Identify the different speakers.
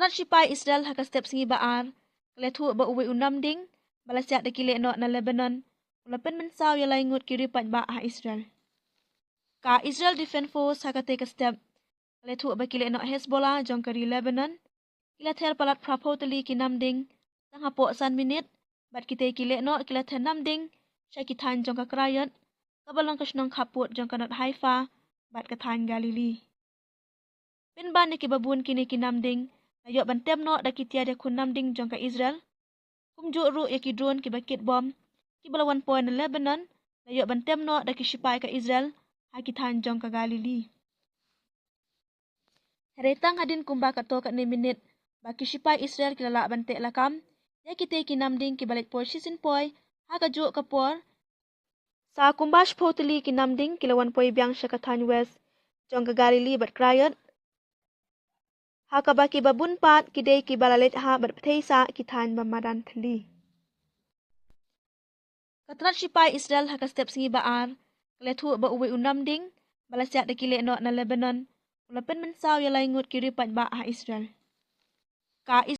Speaker 1: Katrat sipai Israel haka step singi baar, kaletu ba uwi unam ding, balasyak da kile no na Lebanon, ulapen mensaw ya laingut kiri pat ba ha Israel. Ka Israel Defense Force haka take a step, kaletu ba kile no Hezbollah jong kari Lebanon, kila ter palat prapo tali kinam ding, tang hapo san minit, bat kite kile no kila ter nam ding, siya kitan jong kakrayat, kabalong kasnong kaput jong kanat Haifa, bat katan Galili. Pinban ni kibabun kini kinam ding, ayok bantem no da kitiada kun nam ding jong ka Israel. Kumjuk ru ya ki drone ki bakit bom, ki balawan poin na Lebanon, ayok bantem no da kishipai ka Israel, hakitan jong ka Galili. Heretang hadin kumba kato kat ni minit, ba kishipai Israel kilala bante lakam, ya kite kinam ding ki balik por sisin poi, hakajuk kapor. Sa kumbash poteli kinam ding kilawan poi biang syakatan west, jong ka Galili bat krayat, hakabaki babun pat kidei ki balalet ha berpetesa kitan bamadan tali. Katrat sipai Israel haka step singi baar, kaletu ba uwi unam ding, balasyak da kile no na Lebanon, ulapen mensaw ya laingut kiri pat ba ha Israel. Ka